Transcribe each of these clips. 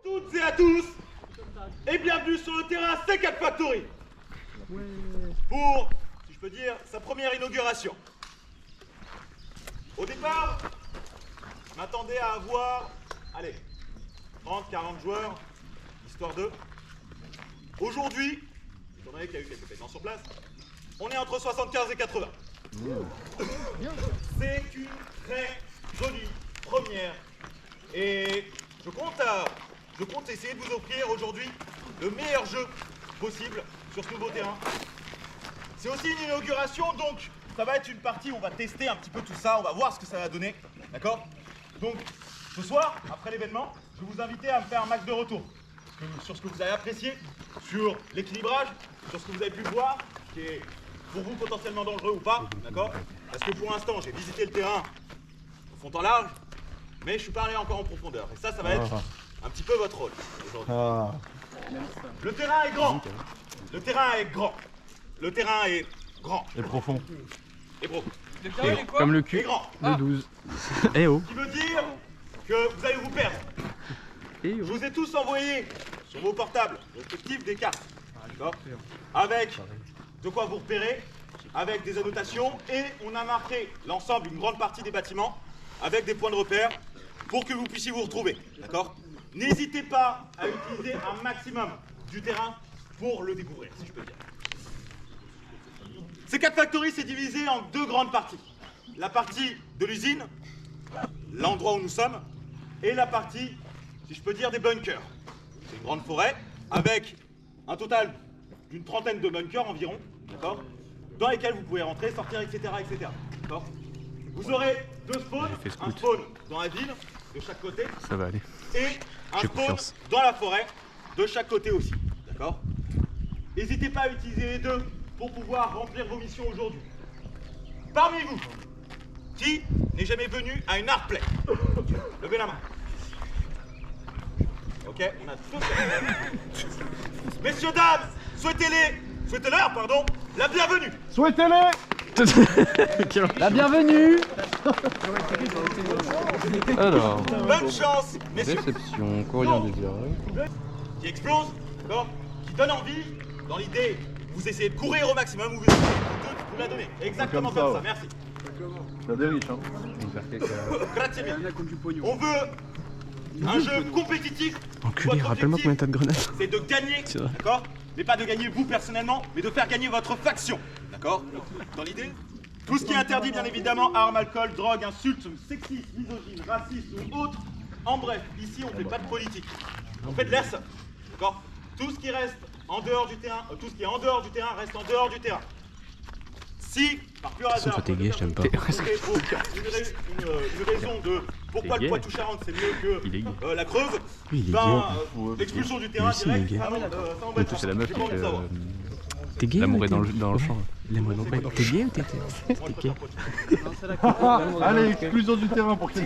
Toutes et à tous, et bienvenue sur le terrain C4 Factory pour, si je peux dire, sa première inauguration. Au départ, je m'attendais à avoir, allez, 30-40 joueurs, histoire de. Aujourd'hui, étant donné qu'il y a eu quelques pétants sur place, on est entre 75 et 80. C'est une très jolie première et je compte essayer de vous offrir aujourd'hui le meilleur jeu possible sur ce nouveau terrain. C'est aussi une inauguration, donc ça va être une partie où on va tester un petit peu tout ça, on va voir ce que ça va donner, d'accord? Donc ce soir, après l'événement, je vais vous inviter à me faire un match de retour sur ce que vous avez apprécié, sur l'équilibrage, sur ce que vous avez pu voir, qui est pour vous potentiellement dangereux ou pas, d'accord? Parce que pour l'instant, j'ai visité le terrain au fond en large, mais je suis pas allé encore en profondeur. Et ça va être un petit peu votre rôle aujourd'hui. Le terrain est grand. Le terrain est grand. Le terrain est grand. Et profond. Et profond. Comme le cul. Et grand. Le 12. Eh oh. Ce qui veut dire que vous allez vous perdre. Eh Je oh. vous ai tous envoyé sur vos portables respectifs des cartes. D'accord? Avec de quoi vous repérer, avec des annotations, et on a marqué l'ensemble, une grande partie des bâtiments, avec des points de repère, pour que vous puissiez vous retrouver. D'accord? N'hésitez pas à utiliser un maximum du terrain pour le découvrir, si je peux dire. C4 Factory, c'est divisé en deux grandes parties. La partie de l'usine, l'endroit où nous sommes, et la partie, si je peux dire, des bunkers. C'est une grande forêt, avec un total d'une trentaine de bunkers environ, d'accord, dans lesquels vous pouvez rentrer, sortir, etc. etc. D'accord. Vous aurez deux spawns, un spawn dans la ville, de chaque côté, Ça va aller. et un J'ai spawn confiance. dans la forêt, de chaque côté aussi, d'accord. N'hésitez pas à utiliser les deux pour pouvoir remplir vos missions aujourd'hui. Parmi vous, qui n'est jamais venu à une art play? Levez la main. Ok, on a tous. Messieurs, dames, souhaitez-leur, pardon, la bienvenue. Souhaitez-les. La bienvenue. Alors, Bonne chance, messieurs. réception, courrier indésirable. Qui explose, d'accord, qui donne envie, dans l'idée, vous essayez de courir au maximum, vous essayez de vous la donner. Exactement Comme ça, comme ça, ouais. merci. T'as des riches, hein. Grazie mille. On veut un jeu compétitif. Enculé, Votre rappelle-moi combien objectif, t'as de grenades. c'est de gagner, C'est vrai. d'accord? Mais pas de gagner vous personnellement, mais de faire gagner votre faction, d'accord? Dans l'idée, tout ce qui est interdit, bien évidemment, armes, alcool, drogue, insultes, sexisme, misogyne, racisme ou autre. En bref, ici, on fait pas de politique. On fait de l'airsoft, d'accord? Tout ce qui reste en dehors du terrain, tout ce qui est en dehors du terrain reste en dehors du terrain. Si, par pur hasard, toi, t'es gay, je t'aime pas. une raison de pourquoi T'es le gay. Poitou-Charentes c'est mieux Il est gay. que la Creuse, Oui, il est ben, gay. l'expulsion du terrain Lui aussi, il est direct, gay. ça m'embête. C'est la meuf J'ai qui pas envie fait. de savoir. T'es gay? L'amour ou est t'es- dans le champ. L'amour est dans le champ. T'es gay ou t'es Moi, je gay? préfère Poitou. Allez, exclusion du terrain pour qui?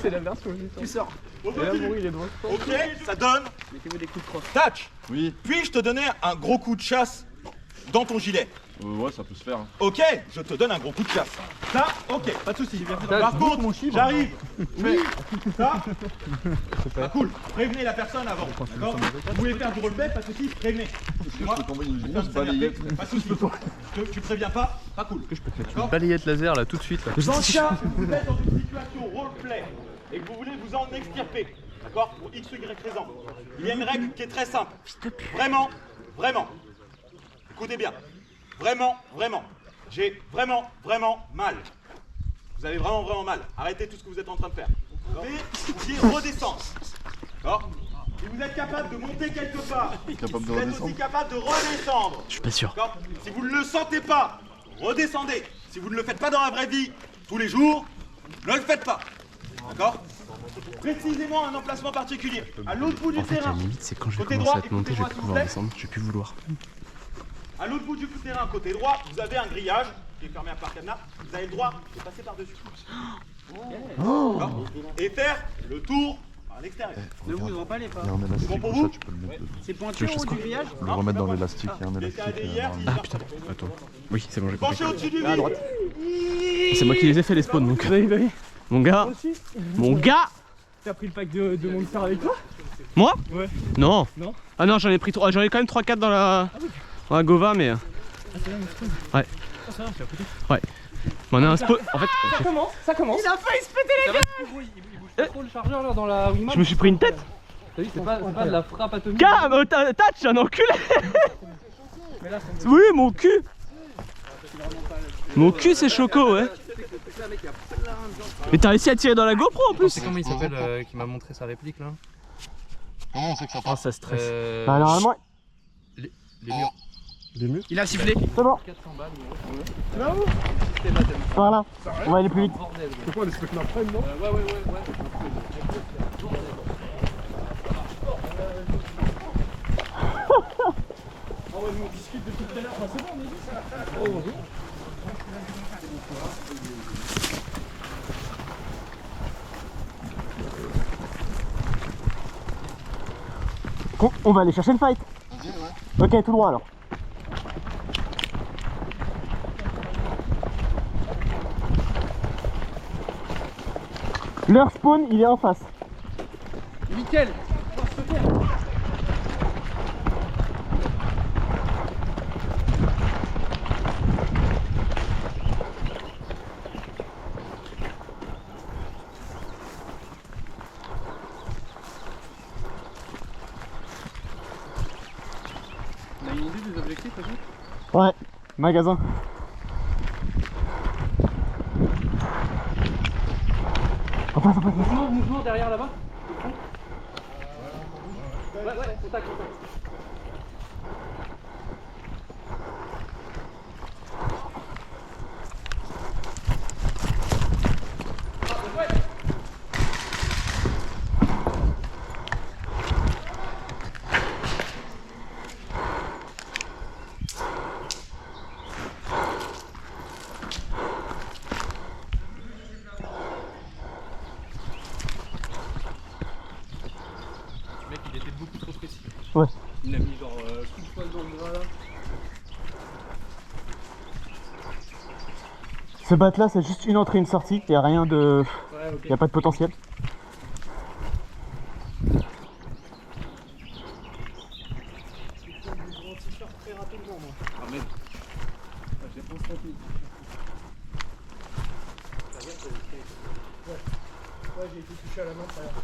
C'est la version tu sors. On continue. il est dans le champ. Ok, ça donne. Mettez-vous des coups de crosse. Touch. Oui. Puis-je te donner un gros coup de chasse dans ton gilet? Ouais, ça peut se faire. Hein. Ok, je te donne un gros coup de chasse. Ça, ok, pas de soucis. Par contre, j'arrive. Fais ça. Ah, cool. Prévenez la personne avant. D'accord? Vous voulez faire du roleplay, pas de soucis, prévenez. Moi, Je peux tomber une je vais grosse faire une balayette. pas de soucis. Tu préviens pas cool. D'accord? Balayette laser là tout de suite là. Dans le cas où vous êtes dans une situation roleplay et que vous voulez vous en extirper, d'accord? Pour X ou Y raison, il y a une règle qui est très simple. Vraiment, vraiment. Écoutez bien. Vraiment, vraiment. J'ai vraiment, vraiment mal. Vous avez vraiment, vraiment mal. Arrêtez tout ce que vous êtes en train de faire. Vous devez redescendre. D'accord? Si vous êtes capable de monter quelque part, Capable de vous êtes aussi redescendre. capable de redescendre. Je suis pas sûr. D'accord? Si vous ne le sentez pas, redescendez. Si vous ne le faites pas dans la vraie vie, tous les jours, ne le faites pas. D'accord? Précisément un emplacement particulier. À l'autre bout du En fait, la terrain. limite, c'est quand je vais Côté commencer droit, à te monter, je vais écoutez-moi, plus s'il vous pouvoir plaît. descendre, je vais plus vouloir. À l'autre bout du terrain, côté droit, vous avez un grillage qui est fermé par cadenas. Vous avez le droit de passer par-dessus. D'accord? Et faire le tour à l'extérieur. Ne vous emballez pas. Il y a un élastique, bon pour comme vous ça, tu peux le mettre. C'est pointu en haut du grillage. Tu peux le remettre dans l'élastique, il y a un Les élastique. TAD hier, un- ils Ah sortent. putain, attends. Oui, c'est bon, j'ai compris. Penchez au-dessus du À vide. droite. C'est moi qui les ai fait les spawns donc. Mon gars. Mon gars. T'as pris le pack de Monster avec toi? Moi? Ouais. Non. Non. Ah non, j'en ai pris 3. J'en ai quand même 3-4 dans la Gova, mais. Ah, c'est là, mon spawn. Ouais. Ah, ça va, c'est à côté. Ouais. Mais on a un spawn. En fait, Ça commence. Il a failli se péter Ça va, il bouge pas trop le chargeur là dans la Wiimote. je me suis pris une tête. T'as vu, c'est pas de la frappe atomique. Gars, touch, un enculé. Mais là, Oui, mon cul. Mon cul, c'est choco, ouais. Mais t'as réussi à tirer dans la GoPro en plus. c'est comment il s'appelle qui m'a montré sa réplique là? Comment on sait que ça Oh, ça stresse. Bah, normalement, Les murs. Il a sifflé. c'est bon. 400 balles. Voilà. On va aller plus vite. Bordel. C'est quoi les specs d'après, non? Ouais. On va aller chercher le fight. Ok, tout droit alors. Leur spawn, il est en face. Nickel. On a une idée des objectifs aussi? Ouais, magasin. En face. Mouvement derrière là-bas. Ouais, contact. Le mec il était beaucoup trop précis. Ouais. Il a mis genre tout poil dans le bras là. Ce bat là, c'est juste une entrée et une sortie. Il n'y a rien de. Ouais, ok. Il n'y a pas de potentiel. Ah merde. J'ai pas senti. Ouais, j'ai été touché à la main, par exemple.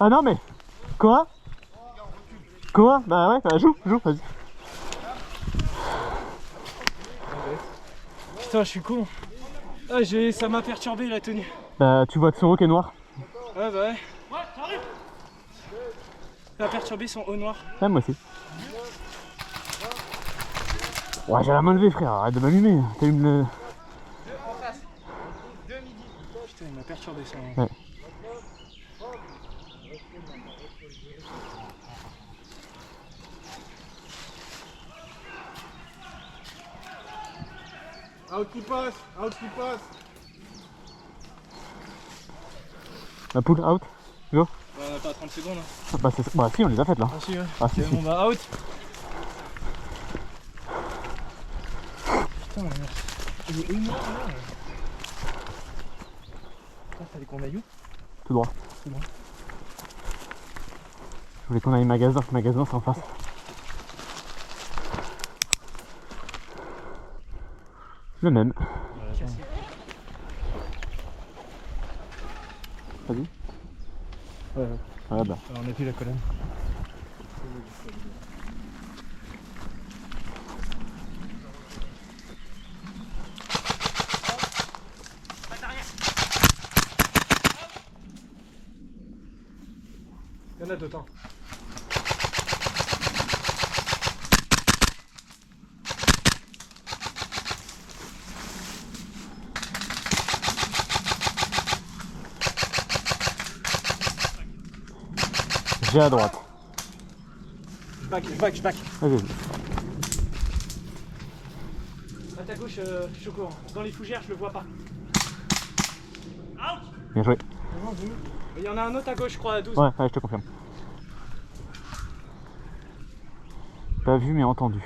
Ah non mais. Quoi? Quoi? Bah ouais, bah joue, vas-y. Putain, je suis con. Ah, ça m'a perturbé la tenue. Bah tu vois Tsuro qui est noir. Ouais, bah ouais. Ouais, j'arrive. Ça m'a perturbé son haut noir. Ouais, moi aussi. Ouais, j'ai la main levée, frère, arrête de m'allumer. T'allumes le. Putain, il m'a perturbé son. Ouais. Out qui passe. La poule out. Go. Bah, on a pas 30 secondes. Hein. Bah, bah si, on les a faites là. Ah, si, ouais. Ah si, Ok, si. bon, bah, out. Putain, merde. Il est énorme là. Putain, fallait qu'on aille où? Tout droit. Tout droit. Je voulais qu'on aille magasin, magasin c'est en face. Le même. Vas-y. Ouais. Ouais bah. Alors, on a plus la colonne. en a d'autres. Hein. J'ai à droite. Je back. Vas-y, vas-y. À ta gauche, je suis au courant. Dans les fougères, je le vois pas. Bien joué. Il y en a un autre à gauche, je crois, à 12. Ouais, je te confirme. Pas vu mais entendu.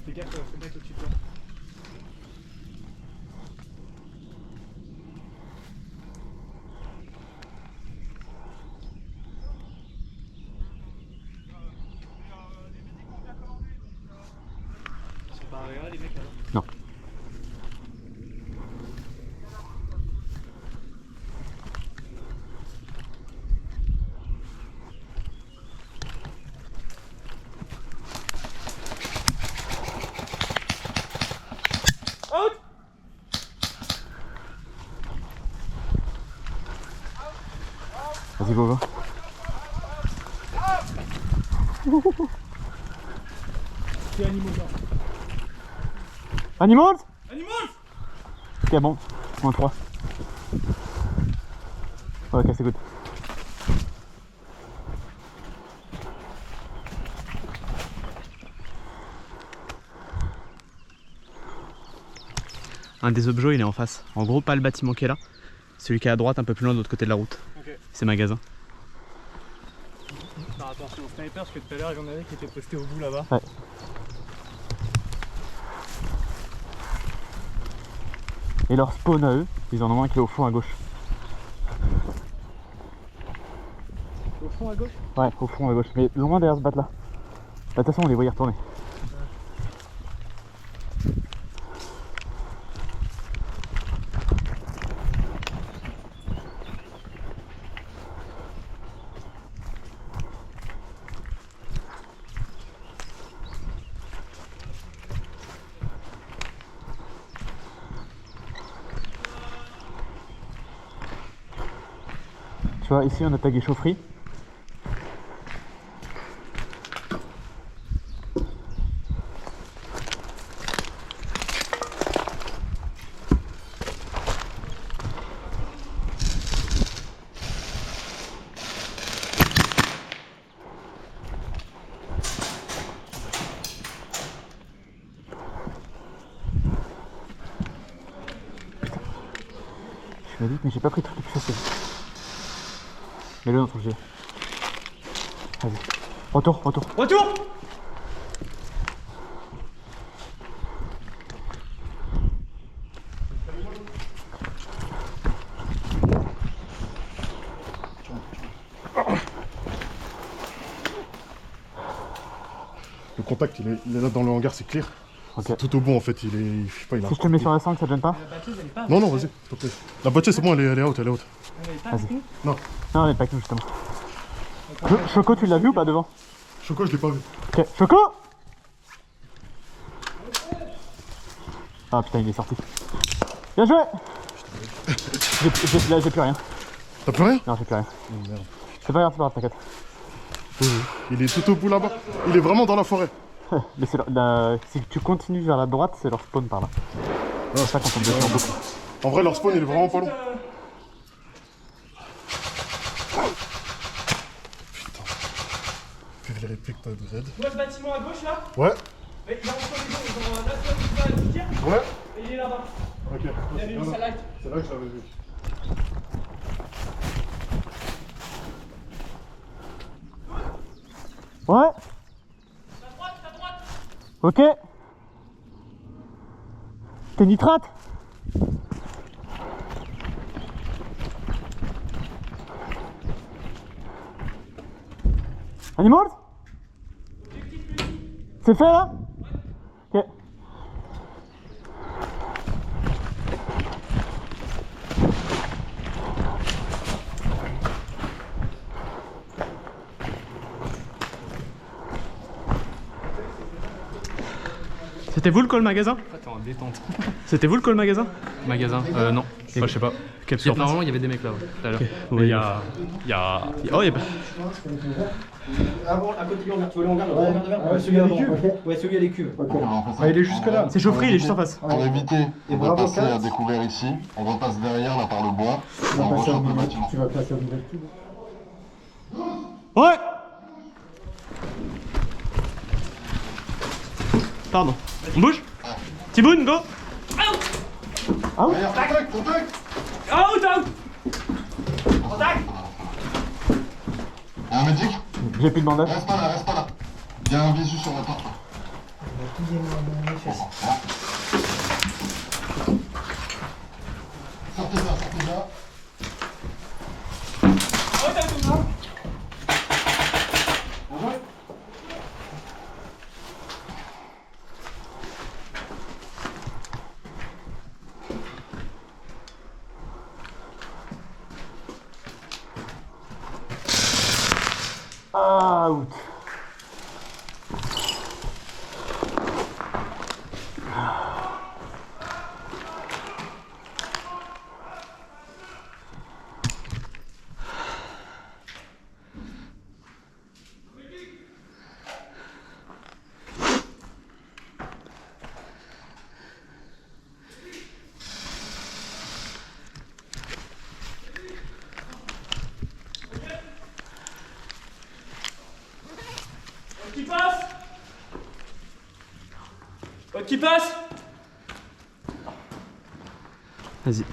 Fais gaffe, faut mettre au-dessus de toi. Ils sont pas arrivés les mecs alors? Non. Out! Vas-y, go. C'est animaux là. Animals? Animals! Ok, bon. Moins 3. Ouais, ok, c'est good. Un des objets, il est en face. En gros, pas le bâtiment qui est là. Celui qui est à droite, un peu plus loin de l'autre côté de la route. Ok. C'est magasin. Faire attention au sniper parce que tout à l'heure, il y en avait qui étaient postés au bout là-bas. Ouais. Et leur spawn à eux, ils en ont un qui est au fond à gauche. Au fond à gauche? Ouais, au fond à gauche, mais loin derrière ce bat là. De toute façon, on les voit y retourner. Tu vois, ici on a tagué chaufferie. Je me dis, mais j'ai pas pris le truc plus facile. Mets-le dans ton gilet. Vas-y. Retour. Retour! Le contact, il est là dans le hangar, c'est clair. Ok. Tout au bout en fait, il est. Je sais pas, il a. Si je te mets sur la sangle, ça te gêne pas? La batteuse, elle est pas. Non, non, vas-y, s'il te plaît. La bâtisse, c'est bon, elle est haute, elle est haute. Elle est pas Vas-y. avec nous. Non, elle est pas avec nous justement. Choco, tu l'as vu ou pas devant? Choco, je l'ai pas vu. Ok, Choco! Ah putain, il est sorti. Bien joué! Là, j'ai plus rien. T'as plus rien? Non, j'ai plus rien. Oh, merde. C'est pas grave, t'inquiète. Il est tout au bout là-bas. Il est vraiment dans la forêt. Mais c'est si tu continues vers la droite, c'est leur spawn par là. C'est ça qu'on tombe dessus en boucle. En vrai, leur spawn, il est vraiment pas long. Putain. Vive les répliques, pas de Z. Tu vois le bâtiment à gauche là? Ouais, Mais il est entre les deux, ils ont un assaut qui va à le tir ouais. et il est là-bas. Ok. Il avait mis sa light. C'est là que je l'avais vu. Ouais? Ta droite! Ok. T'es nitrate? Animals? C'est fait là? Ok. C'était vous le call magasin? T'es en détente. C'était vous le call magasin? Magasin non. Enfin, je sais pas. Quelle surface? Normalement, il y avait des mecs là, ouais, tout à l'heure. Ok. Mais Oui. il y a. Oh, il y a pas. Ah bon, à côté du hangar, tu veux le hangar, le hangar de verre? Celui à des cuves. Ouais, celui à des cuves. Ah, il est jusque là. C'est chaufferie, il est juste en face. Pour éviter de passer à découvert ici, on repasse derrière là par le bois et on rechoppe le bâtiment. Tu vas passer au nouvelle cube. Ouais. Pardon. On bouge? Tiboun, go. Derrière, contact, contact! Out, out. Y'a un médic? J'ai plus de bandage. Reste pas là, reste pas là. Y'a un visu sur la porte. Sortez là, sortez là. Out. Qui passe? Qui passe? Vas-y.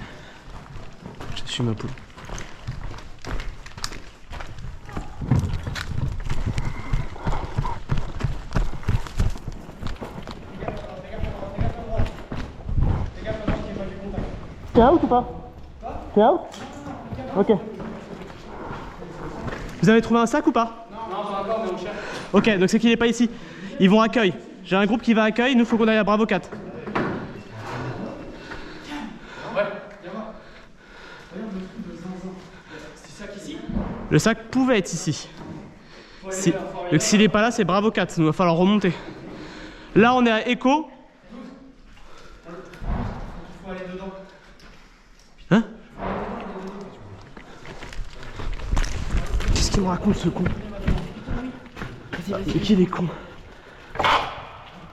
Je suis ma poule. T'es out ou pas? T'es out? Ok. Vous avez trouvé un sac ou pas? Non, pas encore, mais on cherche. Ok, donc c'est qu'il est pas ici. Ils vont accueil. J'ai un groupe qui va accueil, il nous faut qu'on aille à Bravo 4. Le sac pouvait être ici. Donc s'il est pas là, c'est Bravo 4, il va falloir remonter. Là on est à Echo. Hein? Qu'est-ce qu'il me raconte ce con? C'est qui les cons?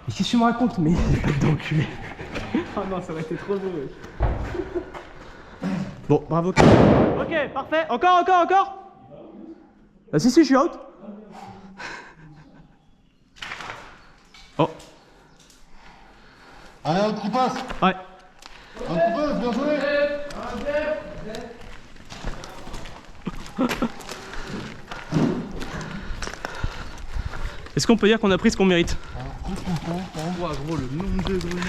Mais qu'est-ce que tu me racontes? Mais pas d'enculé. Oh non, ça aurait été trop beau. Bon, bravo. Ok, parfait. Encore. Ah si, je suis out. Oh, Allez, un qui passe! ouais. Un qui passe, bien joué! Est-ce qu'on peut dire qu'on a pris ce qu'on mérite? Ouah, gros, le nombre de grenades.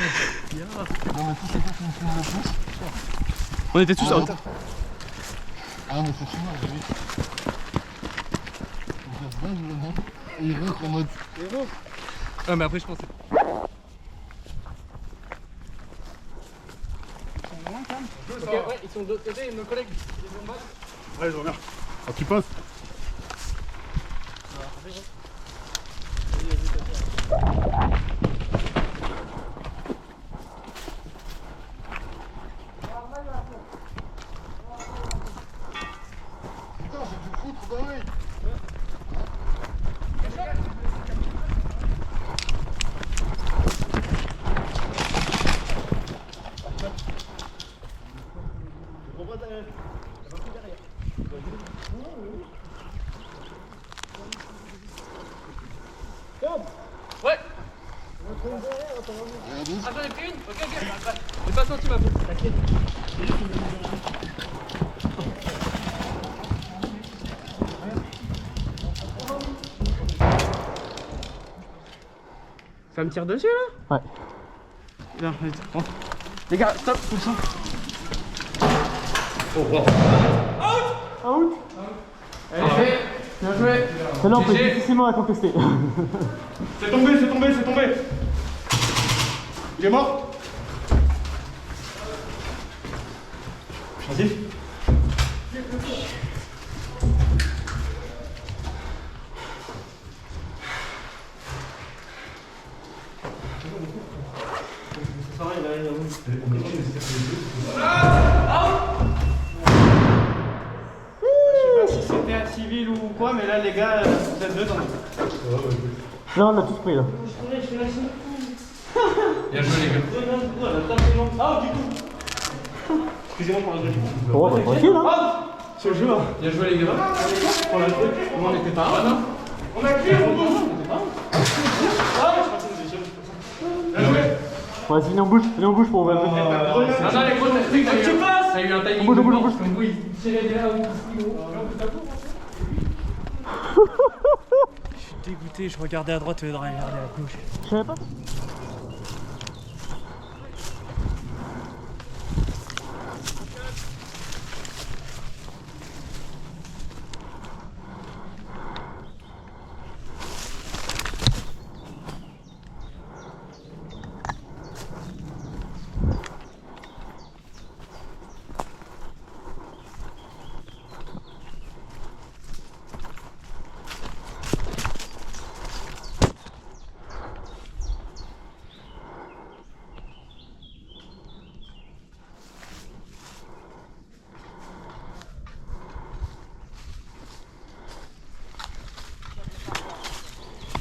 Non mais tout c'est quoi qui me filme le plus? On était tous out. Ah mais c'est fini, j'ai vu. On fait 20 grenades et il rentre en mode... Ah, mais après, je pensais. Ok, ouais, ils sont de l'autre côté, nos collègues. Ils vont battre. Ouais, je reviens. Ah, tu passes? Putain, j'ai dû foutre dans l'œil! Ouais. Ah, j'en ai pris une. Ok. J'ai pas senti ma peau. T'inquiète. Ça me tire dessus là? Ouais. Viens, vite, prends. Les gars, stop, tout ça. Out. Allez, bien joué. Celle-là, on peut GG. difficilement la contester. C'est tombé. Il est mort? Vas-y. Je sais pas si c'était un civil ou quoi, mais là les gars, vous êtes deux dans le. Là, on a tous pris là. Bien joué les gars. Ah, du coup. Excusez-moi pour la jouer. Oh, bah, tranquille, hein. C'est le jeu, hein. Bien joué les gars. On l'a joué. On n'était pas un, non. On a crié, on n'était pas un. Ah, je pensais que vous étiez bien joué. Vas-y, venez en bouche pour ouvrir le truc. Non, non, les gros, t'as eu un timing. On bouge. Comme vous, ils tiraient des là où Je suis dégoûté, je regardais à droite au lieu de regarder à gauche. Je savais pas.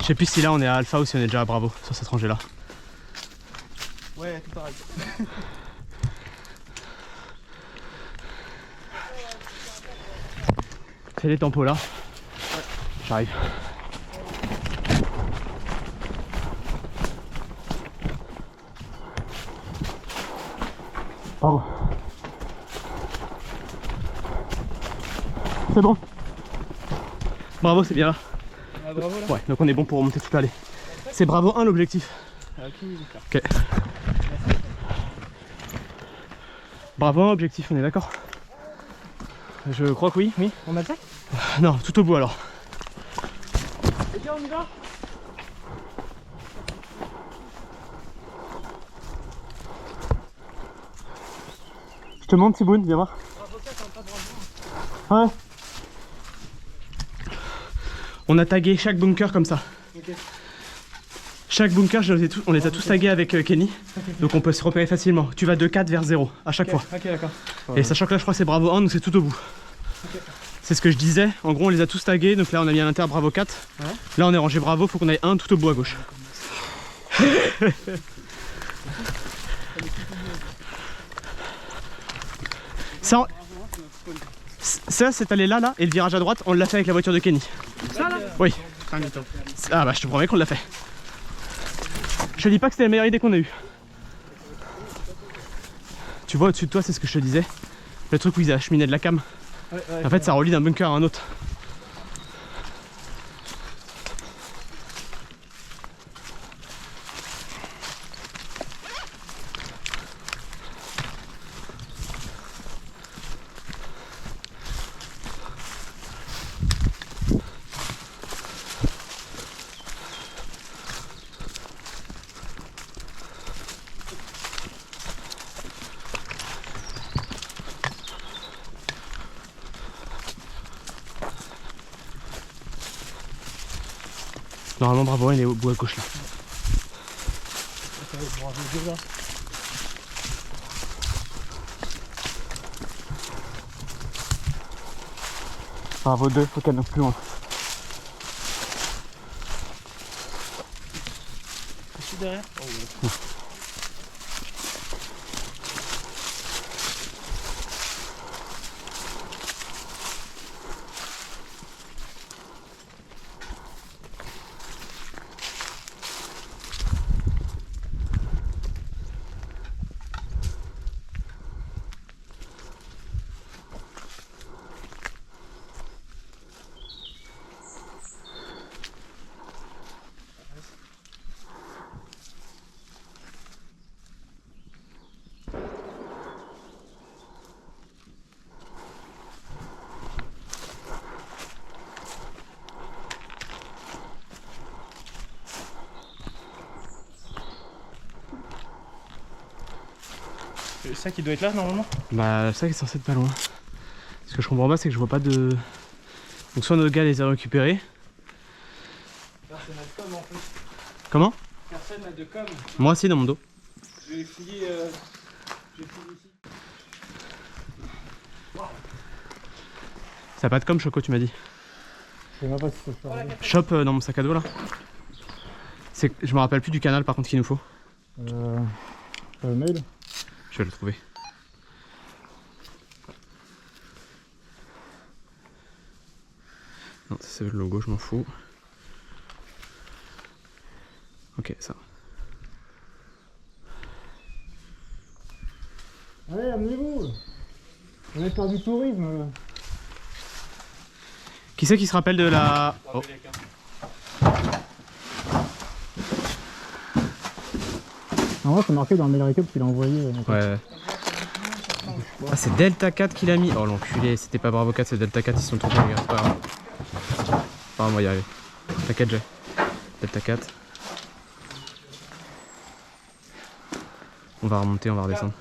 Je sais plus si là on est à Alpha ou si on est déjà à Bravo sur cette rangée là. Ouais, tout pareil. Fais les tempos là. J'arrive. Bravo. C'est bon. Bravo, c'est bien là. Ah, bravo là. Ouais, donc on est bon pour remonter toute l'allée. C'est Bravo 1 l'objectif. Ok. Bravo 1 objectif, on est d'accord? Je crois que oui, oui. On attaque? Non, tout au bout alors. Les gars, on y va? Je te montre Tiboun, viens voir. Ouais. On a tagué chaque bunker comme ça. Ok. Chaque bunker, on les a tous tagués avec Kenny. Donc on peut se repérer facilement. Tu vas de 4 vers 0 à chaque fois. Ok, d'accord. Et sachant que là je crois que c'est Bravo 1, donc c'est tout au bout. C'est ce que je disais. En gros on les a tous tagués. Donc là on a mis à l'intérieur Bravo 4. Ouais. Là on est rangé Bravo, faut qu'on aille un tout au bout à gauche. Ça, cette allée là et le virage à droite, on l'a fait avec la voiture de Kenny. Ça là? Oui. Ah bah je te promets qu'on l'a fait. Je te dis pas que c'était la meilleure idée qu'on a eue. Tu vois au-dessus de toi, c'est ce que je te disais. Le truc où ils achemiнаient de la cam. Ouais, En fait ça relie d'un bunker à un autre. Normalement Bravo, il est au bout à gauche là. Bravo 2, faut qu'elle aille plus loin. Je suis derrière. Le sac il doit être là normalement? Bah le sac est censé être pas loin. Ce que je comprends pas c'est que je vois pas de... Donc soit notre gars les a récupérés. Personne n'a de com en plus. Comment? Personne n'a de com. Moi aussi dans mon dos. Je vais fouiller. Je vais fouiller ici. Ça a pas de com, Choco, tu m'as dit. Je sais même pas si ça se fait. Shop dans mon sac à dos là. Je me rappelle plus du canal par contre qu'il nous faut. Le mail. Je vais le trouver. Non, c'est le logo, je m'en fous. Ok, ça. Allez, amenez-vous. On est faire du tourisme. Qui c'est qui se rappelle de la... Oh. En vrai, c'est marqué dans le mail récap qu'il a envoyé. Ouais. Ah, c'est Delta 4 qui l'a mis. Oh l'enculé, c'était pas Bravo 4, c'est Delta 4, ils se sont trompés les gars. Pas grave. Enfin, on va y arriver. T'inquiète, j'ai. Delta 4. On va remonter, on va redescendre.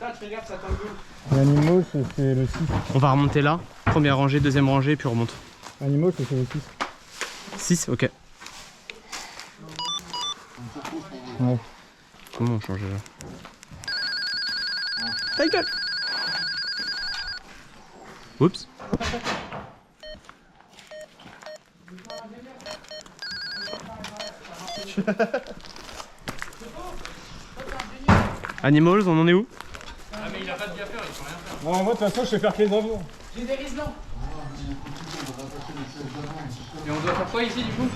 L'animal, c'est le 6. On va remonter là. Première rangée, deuxième rangée, puis on remonte. Animal, c'est le 6. 6, ok. Ouais. Comment on change là? Ta gueule! Oups! Animals, on en est où? Ah, mais il a pas de gaffeur, il peut rien faire. Bon, moi, de toute façon, je vais faire que les travaux. J'ai des riselants. Et on doit faire quoi ici du coup?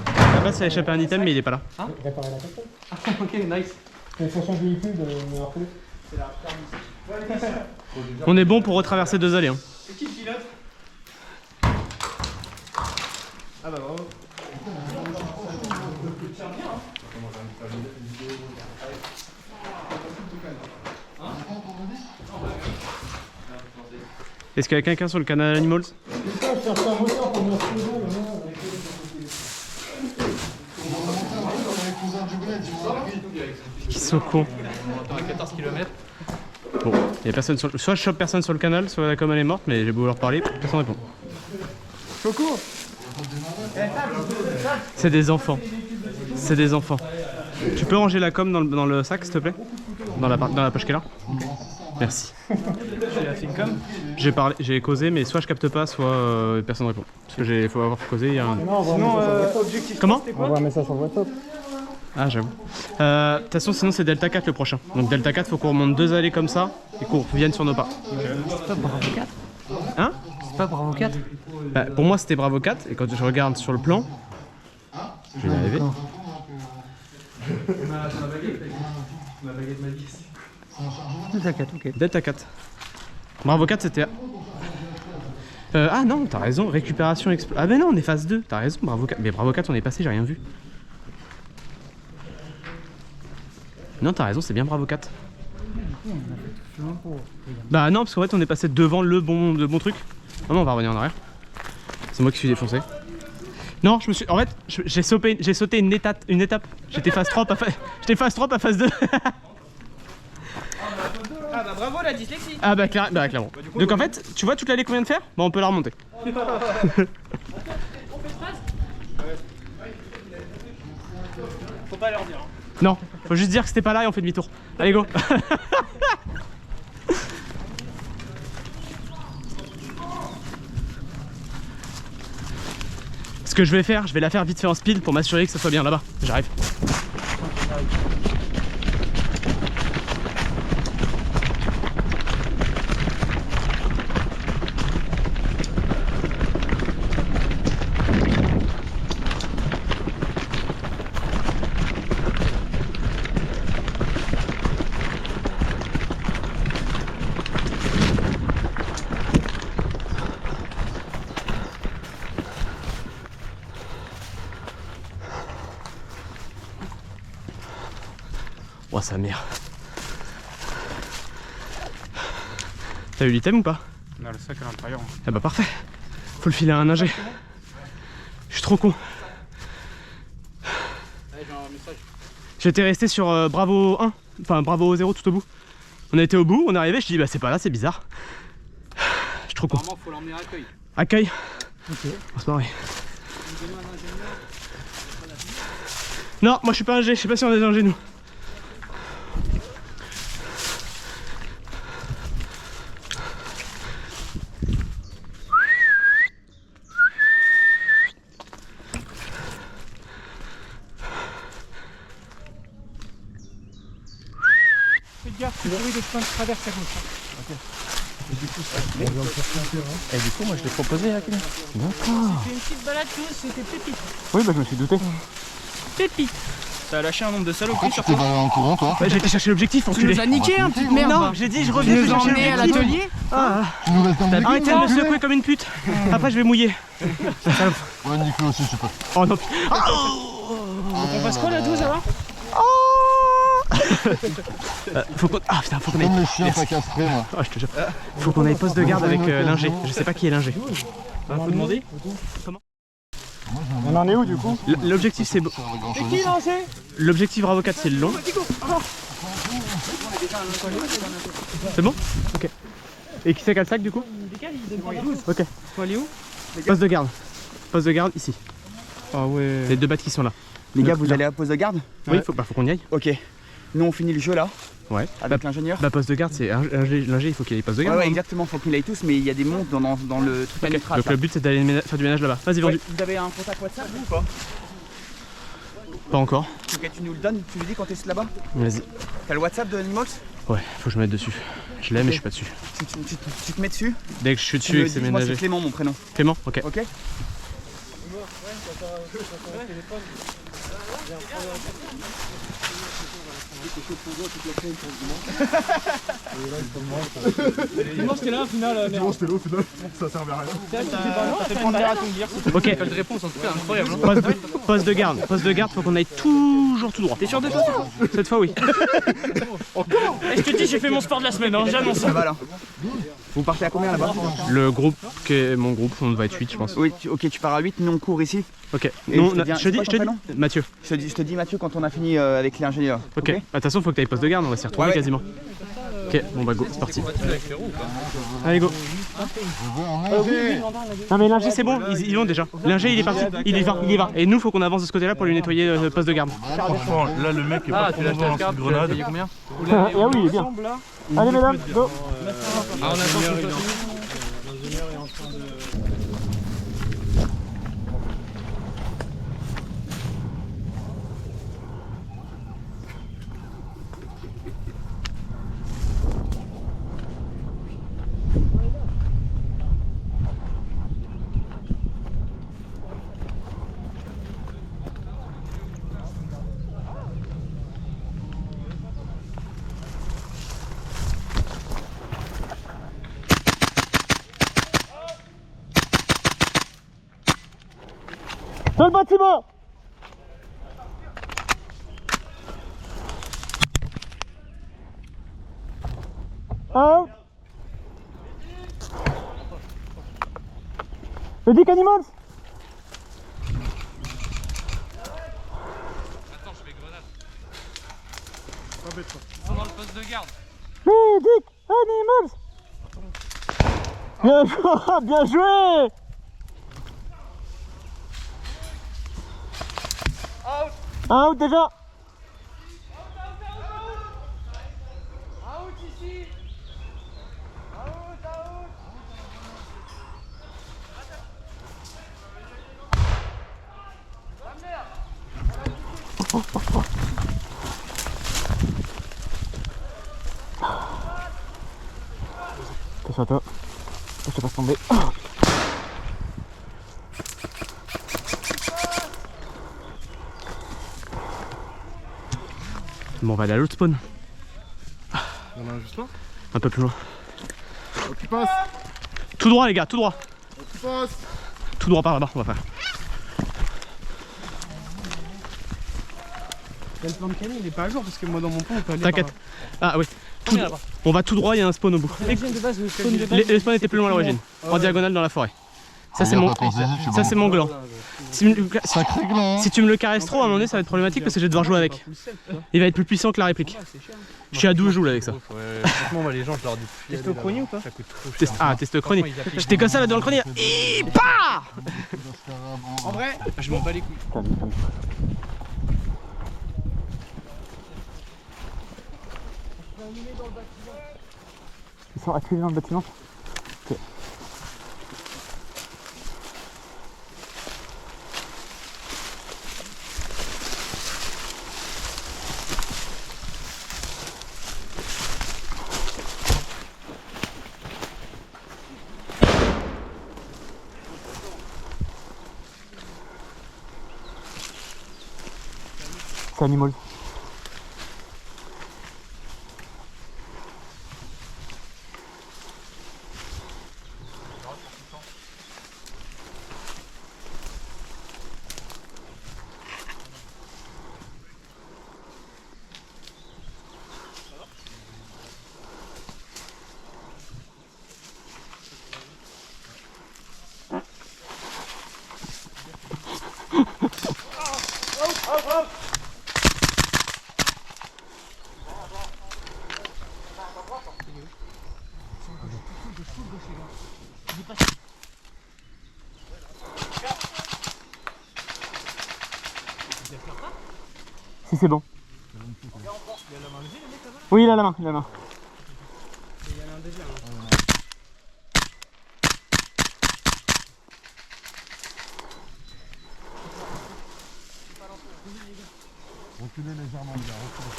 Là-bas, ça a échappé un item, mais il est pas là. Réparer la casquette. Ah, ok, nice. Il faut changer de véhicule de Hartley. On est bon pour retraverser 2 allées. Hein. C'est qui le pilote? Ah bah bravo. Est-ce qu'il y a quelqu'un sur le canal Animals? Putain, je cherche un moteur pour mon second. Qui sont cons. On est à 14 km. Bon, il y a personne sur le... Soit je chope personne sur le canal, soit la com elle est morte, mais j'ai beau leur parler, personne répond. Choco. C'est des enfants. C'est des enfants. Tu peux ranger la com dans le sac, s'il te plaît? Dans la poche qui est là? Merci. J'ai causé, mais soit je capte pas, soit personne répond. Parce que faut avoir causé, il y a un... Sinon, Comment? on voit un message sur WhatsApp. Ah, j'avoue. De toute façon, sinon c'est Delta 4 le prochain. Donc Delta 4, faut qu'on remonte 2 allées comme ça et qu'on revienne sur nos pas. C'est pas Bravo 4? Hein? C'est pas Bravo 4? Bah, pour moi, c'était Bravo 4, et quand je regarde sur le plan, je vais y arriver. Ma baguette m'a dit. Delta 4, ok. Delta 4. Bravo 4, c'était... ah non, t'as raison, récupération... Ah ben non, on est phase 2, t'as raison, Bravo 4. Mais Bravo 4, on est passé, j'ai rien vu. Non, t'as raison, c'est bien Bravo 4. Bah non, parce qu'en fait, on est passé devant le bon truc. Non, non, on va revenir en arrière. C'est moi qui suis défoncé. Non, je me suis... En fait, j'ai sauté une étape. J'étais phase 3, pas phase 2. Ah bah bravo la dyslexie. Ah bah, clairement. Donc en fait, tu vois toute l'allée qu'on vient de faire? Bah on peut la remonter. Faut pas leur dire. Hein. Non, faut juste dire que c'était pas là et on fait demi-tour. Allez go. Ce que je vais faire, je vais la faire vite fait en speed pour m'assurer que ça soit bien là-bas. J'arrive. Oh sa mère. T'as eu l'item ou pas? On a le sac à l'intérieur. Ah bah parfait. Faut le filer à un ingé. Je suis trop con. J'étais resté sur Bravo 1, enfin Bravo 0 tout au bout. On a été au bout, on est arrivé, je dis bah c'est pas là, c'est bizarre. Je suis trop con. Normalement faut l'emmener à accueil. Accueil. Ok. On se marie. Non, moi je suis pas ingé, je sais pas si on est ingé nous. garde, c'est pourri de chemin de traverse à gauche. Et du coup, moi je l'ai proposé à quelqu'un. C'était une petite balade tous, c'était pépite. Oui, bah je me suis douté. Pépite. Ça a lâché un nombre de Pourquoi saloperies tu sur t'es toi. barré en courant, toi? Ouais, j'ai été chercher l'objectif, Tu enculé. nous as niqué un petite merde. Non, j'ai dit je reviens, Tu je nous vais as chercher emmenés à l'objectif. l'atelier. Ah, Tu nous restes un arrêtez de me secouer comme une pute. Après je vais mouiller. Ouais, Nicolas aussi, je sais pas. Oh non. On passe quoi la 12 alors? Faut qu'on... Ah putain, faut qu'on aille... Comme les chiens pas castrés, moi. Oh, je te jure. Faut qu'on aille poste de garde avec l'ingé. Je sais pas qui est l'ingé. Faut demander. On en est où du coup? L'objectif c'est... Ça va grand-chose. Qui lancé? L'objectif Bravo 4 c'est le long. C'est bon? Ok. Et qui c'est qui a le sac du coup? Ok. Faut aller où? Poste de garde. Poste de garde ici. Ah ouais. Les deux battes qui sont là. Les gars, vous allez à pause de garde? Oui, faut qu'on y aille. Ok. Nous on finit le jeu là, Ouais. avec l'ingénieur. Bah poste de garde c'est l'ingé, il faut qu'il aille poste de Ouais, garde. ouais, hein. exactement, faut qu'il aille tous, mais il y a des montres dans le truc Ok. administratif. Donc le but c'est d'aller faire du ménage là-bas. Vas-y, vendu. Vous avez un contact WhatsApp vous ou pas? Pas encore. Ok, tu nous le donnes, tu lui dis quand t'es là-bas? Vas-y. T'as le WhatsApp de Animox? Ouais, faut que je me mette dessus. Je l'ai mais je suis pas dessus. Tu te mets dessus? Dès que je suis Tu dessus me et que c'est dis, moi c'est ménagé. Clément mon prénom. Clément, ok. Ok? Dimanche t'es là au final, merde. Non, c'était là au final, ça servait à rien. Ça fait prendre l'air à ton dire. Ok. de réponse en tout cas incroyable. Poste de garde. Poste de garde, faut qu'on aille toujours tout droit. T'es sûr de toi? Cette fois oui. Et je te dis, j'ai fait mon sport de la semaine, hein, j'annonce. Ça va là. Vous partez à combien là-bas? Le groupe, qui est mon groupe, on va être 8 je pense. Oui, ok, tu pars à 8, nous on court ici. Ok. Et Non, je te dis- je te dis, c'est quoi ton prénom? Mathieu. Je te dis Mathieu quand on a fini avec l'ingénieur. Ok. Bah, de toute façon, faut que tu ailles poste de garde, on va s'y retrouver Ouais, ouais. quasiment. Ok, bon bah go, c'est parti. Allez go. Non mais l'ingé c'est bon, ils y vont déjà. L'ingé il est parti, il y va. Et nous faut qu'on avance de ce côté là pour lui nettoyer le poste de garde. Franchement, là le mec est pas trop mauvais en grenade. combien? Ah oui, il est bien. Allez mesdames, go. Ah, on attend. Dans le bâtiment. Out. Medic Animals. Attends, je fais grenade. Ils sont dans le poste de garde. Medic Animals. Bien joué, bien joué. Out déjà. Attention à toi. Je te passe tomber. Bon on va aller à l'autre spawn. On en a juste là. Un peu plus loin. Qui passe. Tout droit les gars, tout droit. Qui passe. Tout droit par là-bas, on va faire. Le plan de Camille il est pas à jour parce que moi dans mon pont on peut aller. T'inquiète. Ah oui. On va tout droit, il y a un spawn au bout. De base, le spawn de base. Les spawns étaient plus loin à l'origine. En diagonale dans la forêt. Ça c'est mon, ça c'est mon gland. Sacré gland. Si tu me le caresses trop, à un moment donné ça va être problématique parce que je vais devoir jouer avec. Il va être plus puissant que la réplique. Je suis à 12 joules avec ça. Franchement, moi les gens, je leur dis. Testo chronie ou pas? Ça coûte trop cher. Test, ah, test chronique. J'étais comme ça là dans le chronique. En vrai, je m'en bats les couilles. Ils sont acculés dans le bâtiment. Ok. C'est Animal. Si c'est bon. Oui, il a la main, il a la main. Reculez légèrement, les gars, reculez.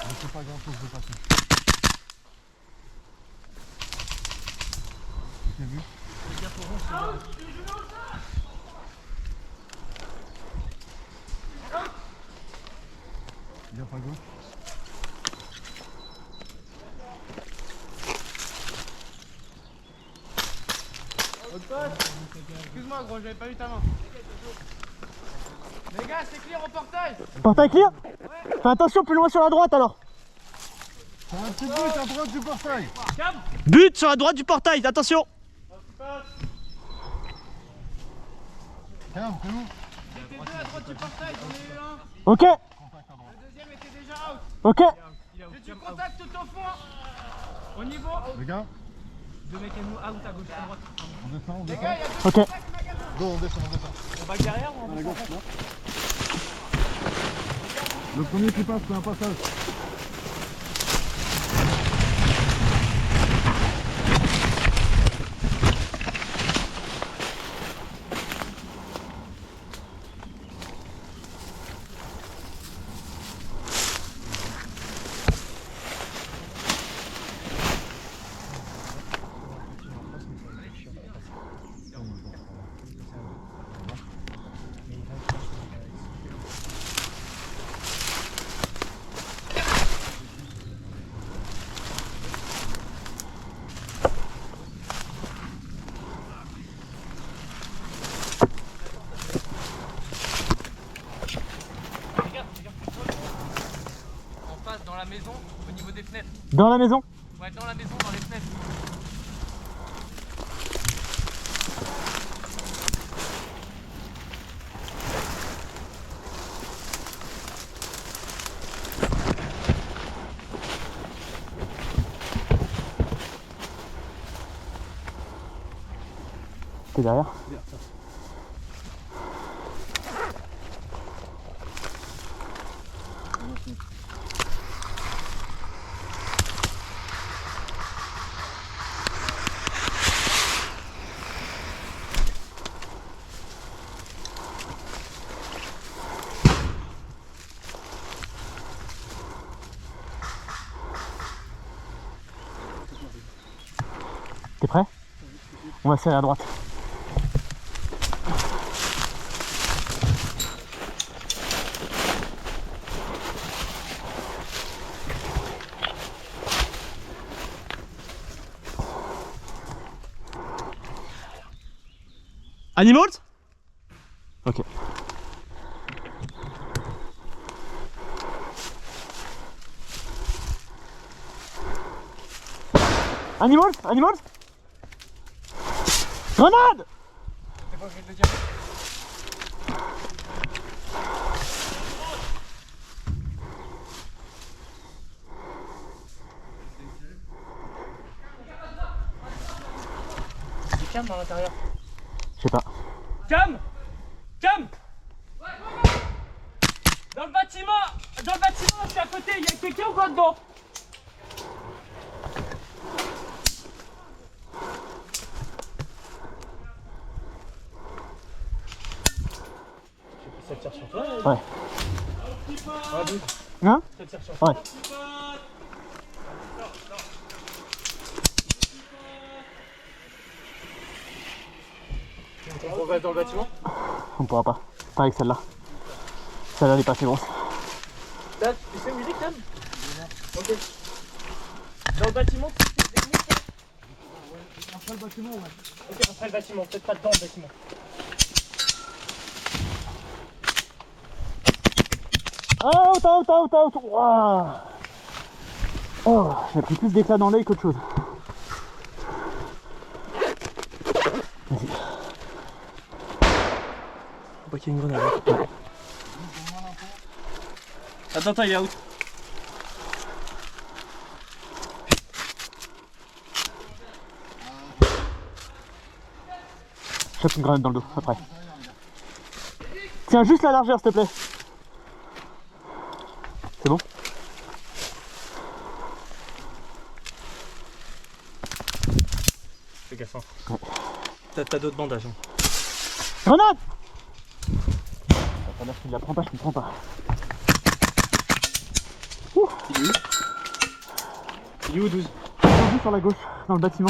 Ne fait pas grand chose de passer. Tu t'es vu? Gaffe à gauche. Excuse-moi gros, j'avais pas vu ta main. Les gars, c'est clear au portail. Portail clear? Ouais. Fais attention, plus loin sur la droite alors. C'est un petit but à droite du portail. But sur la droite du portail, attention. Tiens, c'est où? J'étais deux à droite du portail, j'en ai eu un. Ok. Le deuxième était déjà out. Ok. J'ai du contact tout au fond. Au niveau. Les gars, Deux mecs à nous, out à gauche, à droite. on descend, on Les descend. gars, il y a deux Ok. contacts magasin. Go, on descend, on descend. On va derrière ou on va Le premier qui passe, c'est un passage. En face, dans la maison, au niveau des fenêtres. Dans la maison. Ouais, dans la maison, dans les fenêtres. T'es derrière. T'es prêt? On va serrer à droite. Animals? Ok. Animals? Animals? Grenade! C'est pas, je vais te le dire. C'est calme dans l'intérieur. Je sais pas. Cam! Cam! Dans le bâtiment, je suis à côté, il y a quelqu'un ou quoi dedans? Ça tire sur toi? Ouais. Hein? Ça tire sur toi? Ouais. On va dans le bâtiment? On pourra pas. Pas avec celle-là. Celle-là elle est pas assez grosse. Tac, tu sais où il est, Cam? Ok. Dans le bâtiment, tu sais des murs. Après le bâtiment, ouais. Ok, après le bâtiment, peut-être pas dedans le bâtiment. Out. Ouah. Oh, j'ai pris plus d'éclat dans l'œil qu'autre chose. Vas-y. Faut pas qu'il y ait une grenade. Ouais. Attends, il est out. Chope une grenade dans le dos, après. Tiens juste la largeur s'il te plaît. C'est bon? Fais gaffe. Hein. T'as d'autres bandages. Hein. Grenade! Attends, là, si je la prends pas, je comprends pas. Ouh. Il est où 12? Juste sur la gauche, dans le bâtiment.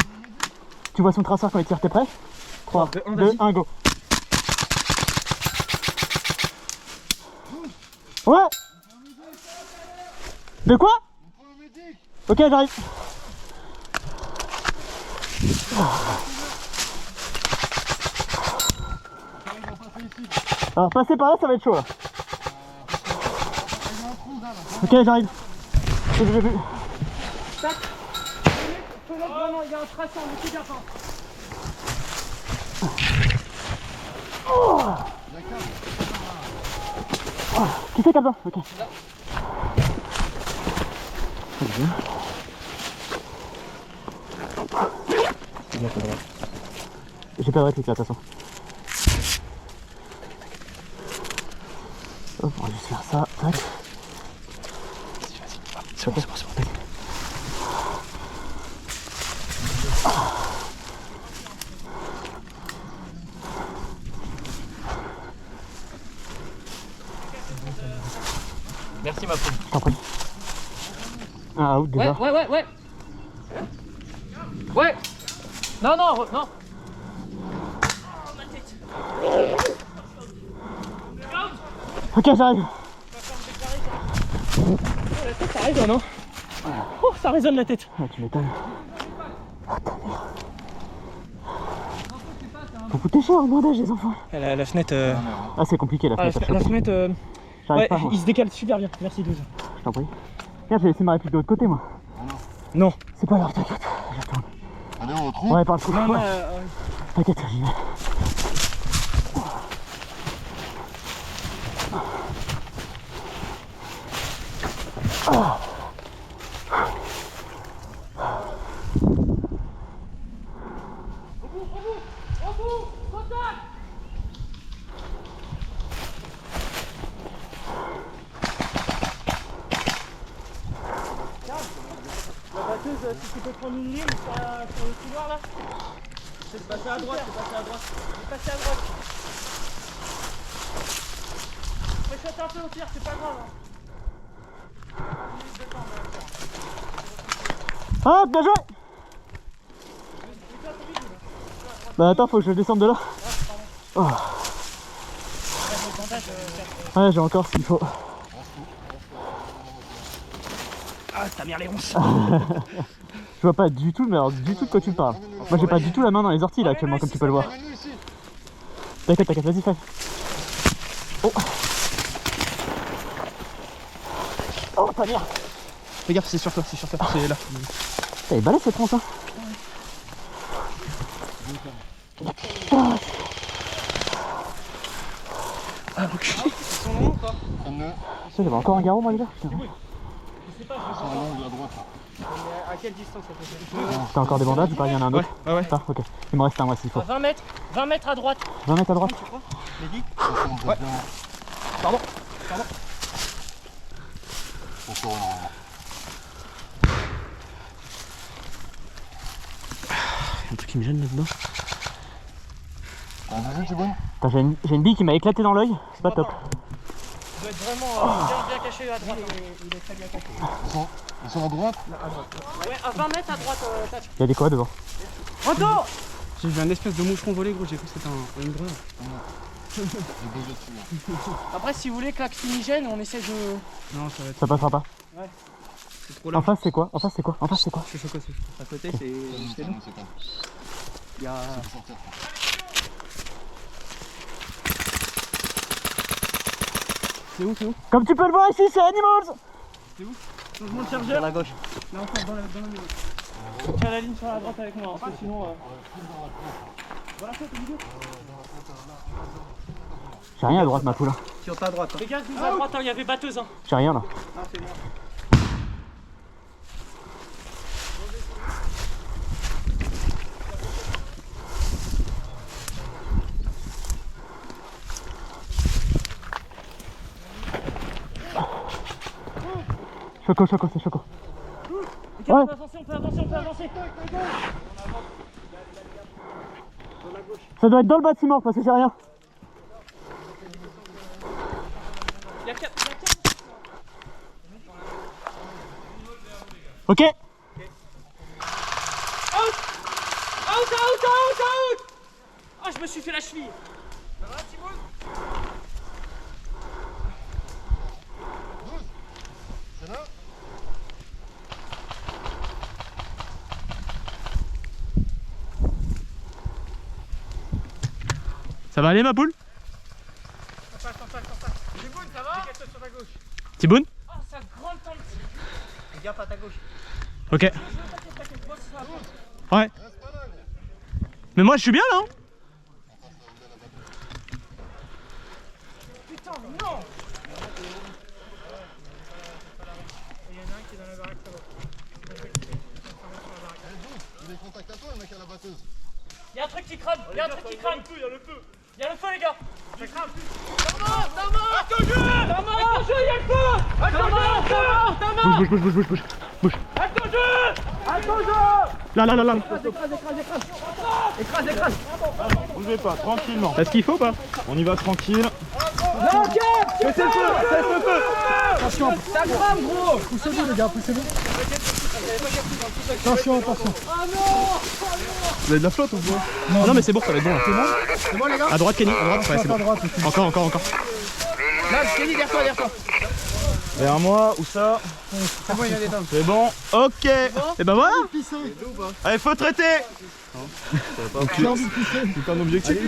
Tu vois son traceur quand il tire, t'es prêt? 3, 2, 1, go. Ouais! De quoi? Ok, j'arrive. Alors, passer par là, ça va être chaud là. Ok, j'arrive. J'ai vu. Tac. Non, il y a un traceur, mais fais gaffe. Qui c'est, Cabin? Ok. J'ai pas de réplique là, de toute façon. Hop, on va juste faire ça. Tac. C'est bon. Tac. Merci ma poule. Je t'en prie. Ah, out déjà. Ouais. Non. Ok, j'arrive. La tête, ça résonne, hein. Oh, ça résonne la tête. Ah, tu m'étonnes. Ah, ta mère. Faut coûter cher en bandage, les enfants. La fenêtre. Ah, c'est compliqué la fenêtre. La fenêtre. J'arrive Ouais, pas, moi. il se décale super bien. Merci 12. Je t'en prie. Regarde, j'ai laissé ma réplique de l'autre côté, moi. Non. C'est pas grave, t'inquiète. Je retourne. Allez, on retrouve. Ouais, par le trou. Non, Ouais. T'inquiète, j'y vais. Si tu peux prendre une ligne sur le couloir là. C'est passé à droite, C'est passé à droite. Préchote un peu au pire, c'est pas grave. Ah, bien joué. Bah attends, faut que je descende de là. Oh. Ouais, j'ai encore ce qu'il faut. Ah, ta mère les ronces. Je vois pas du tout, mais alors du tout de quoi tu parles. Moi j'ai pas du tout la main dans les orties là actuellement, comme tu peux le voir. T'inquiète, vas-y, fais. Oh. Oh, ta mère. Fais gaffe, c'est sur toi, c'est là. Elle est balèze cette tronche, hein. Ah, ok. Ça, j'avais encore un garrot, moi, déjà. Putain. À quelle distance ça fait? T'as encore des bandages ou pas? Il y en a un autre? Ouais. Ah, ok. Il me reste un, moi, s'il faut. À 20 mètres à droite. 20 mètres à droite. Ouais. Pardon. Un truc qui me gêne là-dedans. C'est bon. Attends, j'ai une bille qui m'a éclaté dans l'œil. C'est pas top. Il doit être vraiment bien caché à droite. Il est très bien caché. Ils sont à droite. Ouais, à 20 mètres à droite, Tach. Il y a des quoi devant? Retour. J'ai vu un espèce de moucheron voler, gros, j'ai cru que c'était une grenade. Après, si vous voulez, claque fumigène, on essaie de. Non, ça va être Ça passera pas. c'est trop En large. face, c'est quoi? En face, c'est quoi? En face, c'est quoi? C'est chaud aussi. À côté, c'est nous. Il y a. C'est où, c'est où? Comme tu peux le voir ici, c'est Animals! Changement de chargeur. Sur la gauche. Là, encore dans la maison. Tiens la ligne sur la droite avec moi, parce que sinon. Voilà, faites une vidéo. J'ai rien à droite, ma poule. Sur ta droite. Les gars, je vous à droite, hein, il y avait batteuse. Hein. J'ai rien là. Ah, c'est bon. Choco, Choco, c'est Choco. Les gars, Ouais. on peut avancer, on peut avancer, on peut avancer. Ça doit être dans le bâtiment parce que j'ai rien. Il y a 4. Ok. Out! Out, out, out, out! Ah, je me suis fait la cheville. Ça va aller ma poule? Tiboun, ça va? Dégage-toi sur ta gauche. Tiboun? Oh, ça grande tente. Fais gaffe à ta gauche. Ok. T'inquiète, moi, ça va. Ouais. Mais moi je suis bien là hein. Putain, non! Il est contact à toi, le mec à la batteuse. Il y a un truc qui crame, il y a un truc qui crame. Il y a le feu, il y a le feu, les gars. Ça crame. Bouge. Là. Bougez pas, tranquillement. Est-ce qu'il faut pas? On y va tranquille. Poussez-vous les gars, poussez-vous. Attention, attention. Vous avez de la flotte ou quoi? Non mais c'est bon, ça va être bon là. C'est bon les gars? À droite Kenny, à droite, ouais c'est À bon. droite aussi. Encore. Là, Kenny, derrière toi, derrière toi. Derrière moi, où ça? C'est bon, il y a des temps. C'est bon. Ok. Et bah voilà. Allez, faut traiter. C'est un objectif.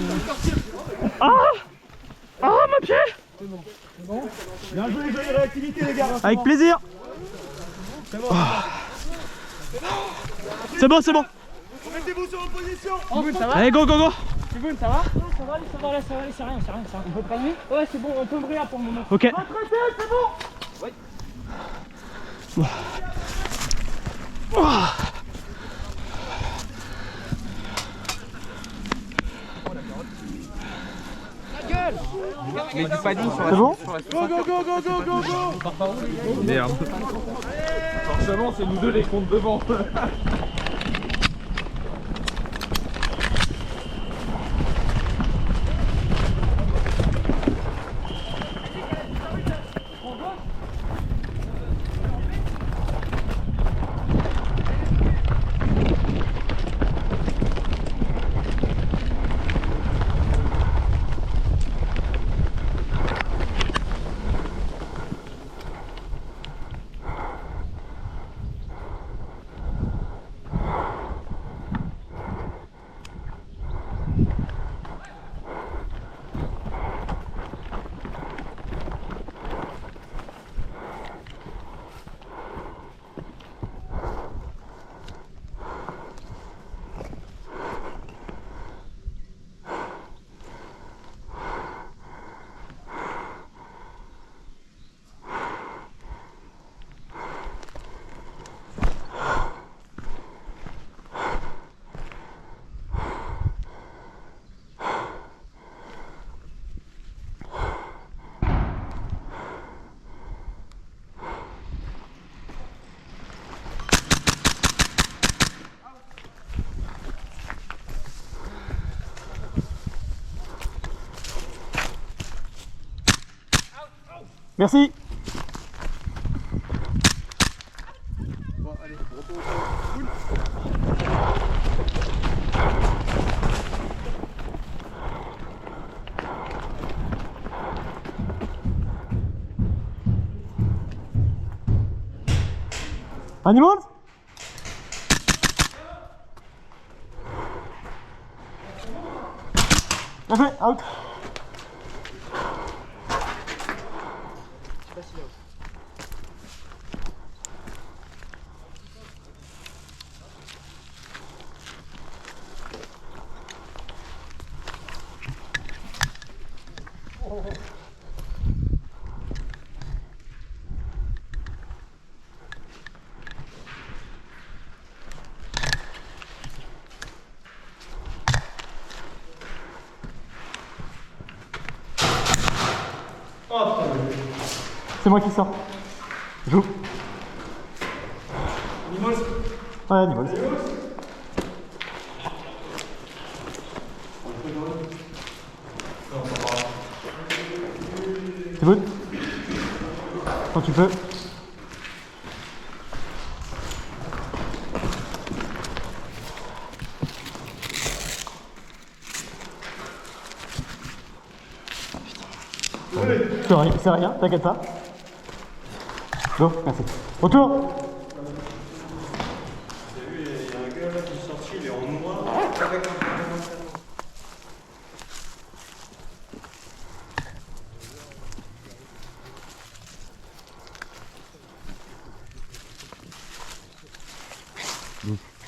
Ah mon pied. Bien joué, jolie réactivité, les gars. Avec plaisir. C'est bon. Mettez-vous sur vos positions. Tiboun, ça va? Allez go. Tiboun, ça va? Ça va aller, c'est rien. On peut te calmer? Ouais, c'est bon, on peut ouvrir pour le moment. Ok. Retraité, c'est bon! Mais du padding sur la. C'est bon? Merde. Forcément, c'est nous deux les comptes devant. Merci. Animals? Bien fait, out. C'est moi qui sors. Joue. Animals. Ouais, Animals. C'est bon? Quand tu peux. C'est rien, t'inquiète pas. Go, merci. Retour. T'as vu, il y a un gars là qui est sorti, il est en noir.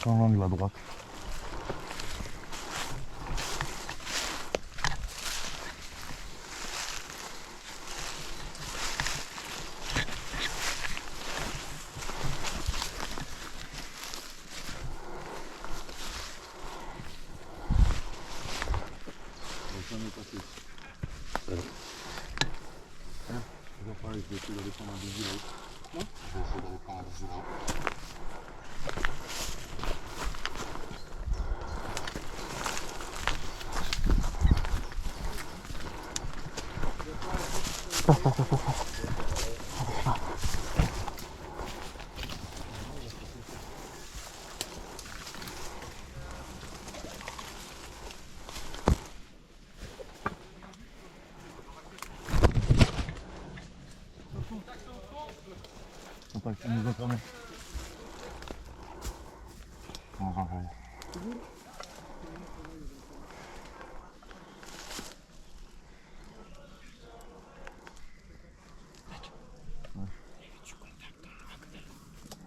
Prends l'angle à droite. Je vais essayer d'aller prendre un bisou là-haut. Je vais essayer d'aller prendre un bisou là-haut. Contact, on nous a fermé. On nous a envoyé.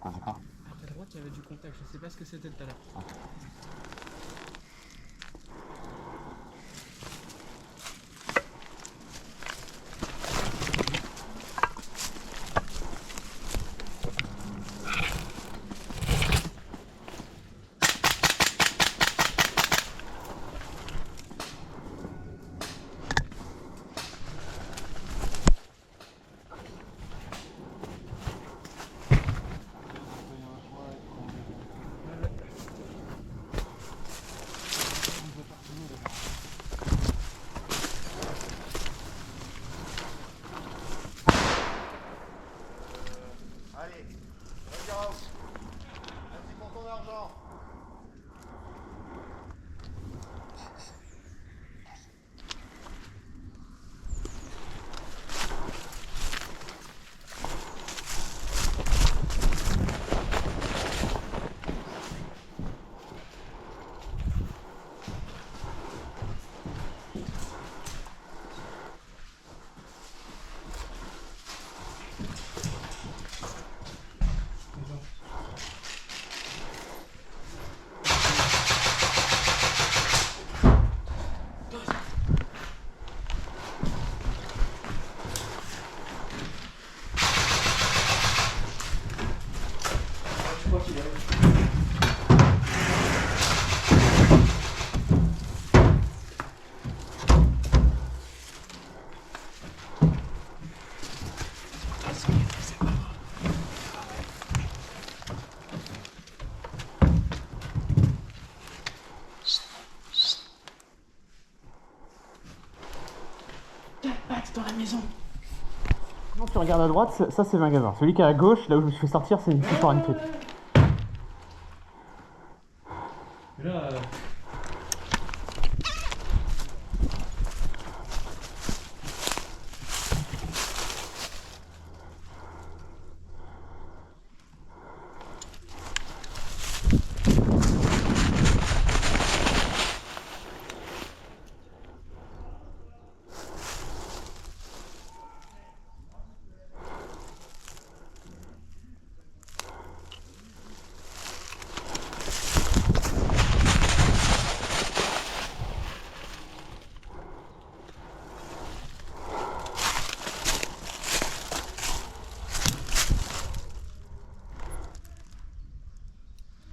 Ah, d'accord. À droite, il y avait du contact. Je sais pas ce que c'était tout à l'heure. Allez, regarde. Merci pour ton argent. Dans la maison. Quand tu regardes à droite, ça c'est le magasin. Celui qui est à gauche, là où je me suis fait sortir, c'est une petite foraine. Mais là.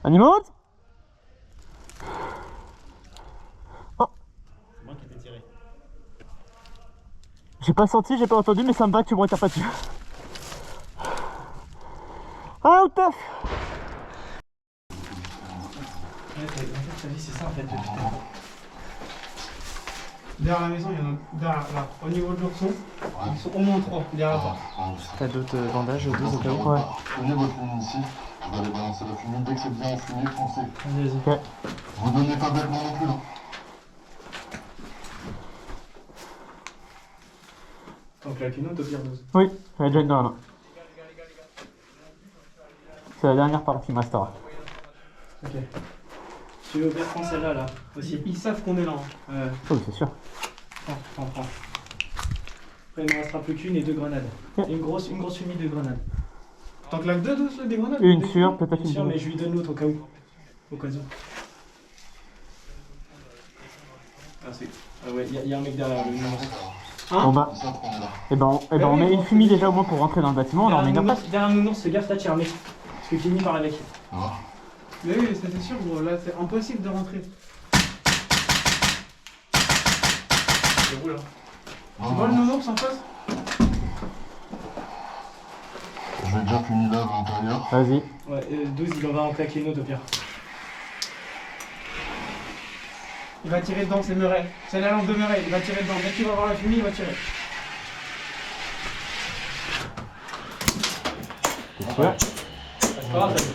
On y monte? Oh. C'est moi qui t'ai tiré. J'ai pas senti, j'ai pas entendu, mais ça me va que tu me retires pas dessus. Ah, au taf! Ouais, en fait, ta vie, c'est ça en fait depuis tantôt. Derrière la maison, il y en a derrière là. Au niveau de l'ourson, ils sont au moins 3 derrière toi. T'as d'autres bandages au dos au cas où? Ouais. Fumez votre fumée ici. Vous allez balancer la fumée. Dès que c'est bien enfumé, foncez. Vas-y, vas-y. Ok. Vous donnez pas bêtement non plus. Hein. Donc la quinoa, t'as pire 12. Oui, j'en ai déjà une dans la main. C'est la dernière partie master. Ok. Tu veux bien prendre celle-là là aussi. Ils savent qu'on est là. Hein. Oui, c'est sûr. Prends. Après, il ne restera plus qu'une et 2 grenades. Ouais. Et une grosse fumée de grenades. T'en claques 2 des grenades? Une Des sûre, fumées peut-être une sûre, deux. mais je lui donne l'autre au cas où. Au cas où. Merci. Ah ouais, il y a un mec derrière le numéro. Bon bah, on met une fumée déjà au moins pour rentrer dans le bâtiment, on en remet une après. Derrière le nounours, fais gaffe, là, tu as un mec. Parce que Kenny part avec. Mais oui, ça c'est sûr, gros. Là, c'est impossible de rentrer. C'est où là? Tu vois le nounours en face? Je vais déjà fumer là à l'intérieur. Vas-y. Ouais, 12, il en va en claquer une autre au pire. Il va tirer dedans, c'est Murray. C'est la lampe de Murray, il va tirer dedans. Dès qu'il va voir la fumée, il va tirer. Ouais. C'est pas grave, ça fait.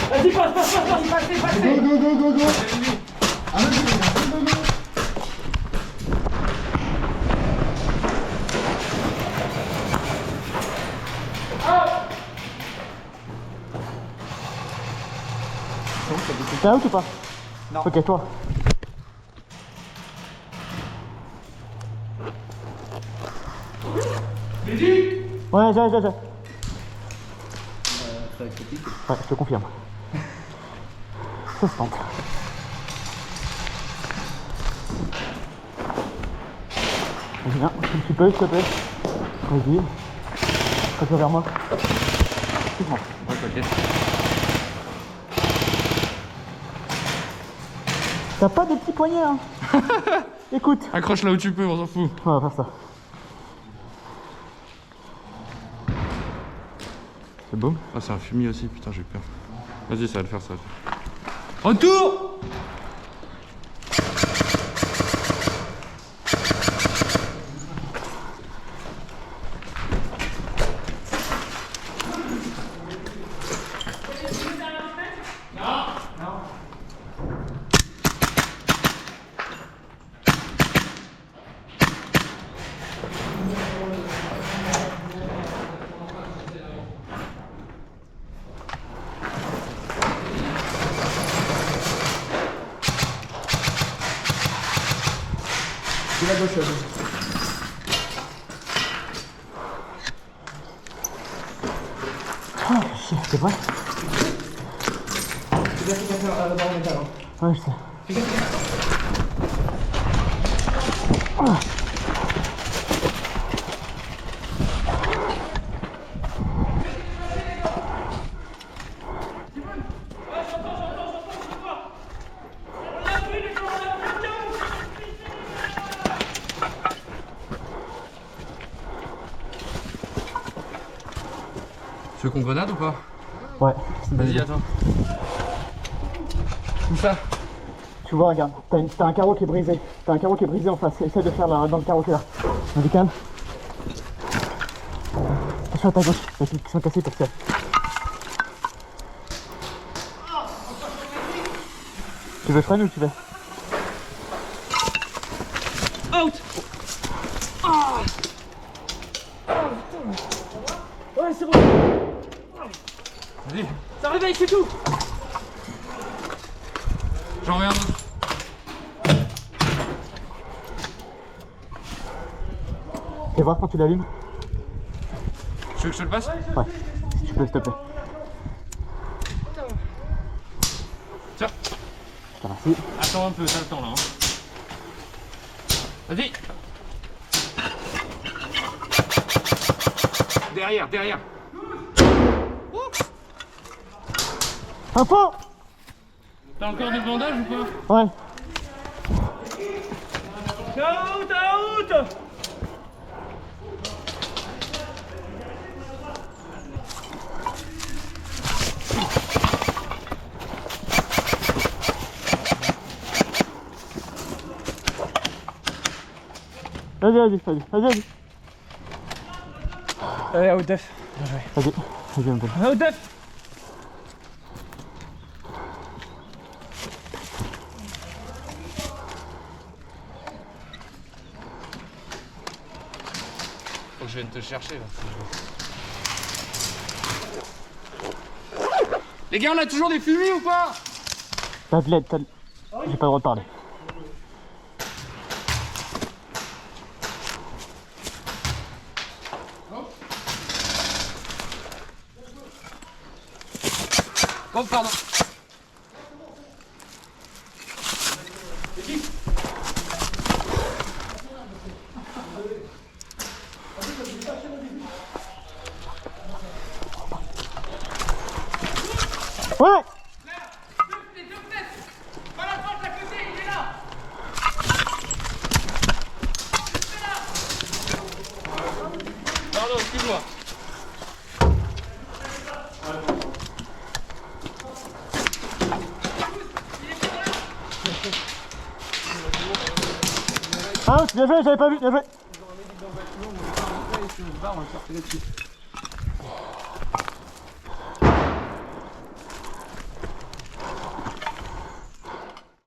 Vas-y, passe, passez. Go. Allez, go. T'es out ou pas? Non. Ok, toi. Ouais, j'ai. Ouais, je te confirme. Ça se tente. Vas-y, viens, un petit peu, s'il te plaît. Vas-y. Passe vers moi. Excuse-moi. Ouais, t'inquiète. T'as pas de petits poignets, hein? Écoute. Accroche là où tu peux, on s'en fout. On va faire ça. C'est beau. Ah, c'est un fumier aussi, putain, j'ai eu peur. Vas-y, ça va le faire, ça. Retour! Il a gauche, Ah, chier, c'est vrai? Fais gaffe à la barre en métal. Hein. Ouais, je sais. Fais gaffe. Tu veux qu'on grenade ou pas? Ouais. Vas-y, attends. Où ça? Tu vois, regarde, t'as un carreau qui est brisé. T'as un carreau qui est brisé en face. Essaye de faire là, dans le carreau qui est là. Vas-y, calme. Attention à ta gauche, il y a des trucs qui sont cassés pour ça. Tu veux freiner ou tu veux? Out! Ouais, c'est bon. Vas-y, Ça réveille, c'est tout. j'en reviens un autre. Fais voir quand tu l'allumes. Tu veux que je te le passe? Ouais, si tu peux, s'il te plaît. Tiens. Je te remercie. Attends un peu, t'as le temps là. Hein. Vas-y. derrière. Info. T'as encore des bandages ou pas? Ouais. Out. Vas-y. Allez, out def. Vas-y, un peu. Out def. Faut que je vienne te chercher là. Les gars, on a toujours des fumiers ou pas? T'as de l'aide, j'ai pas le droit de parler. Oh, pardon. Ouais. Pardon, excuse-moi. Ah, bien joué, j'avais pas vu, bien joué. On va sortir là-dessus.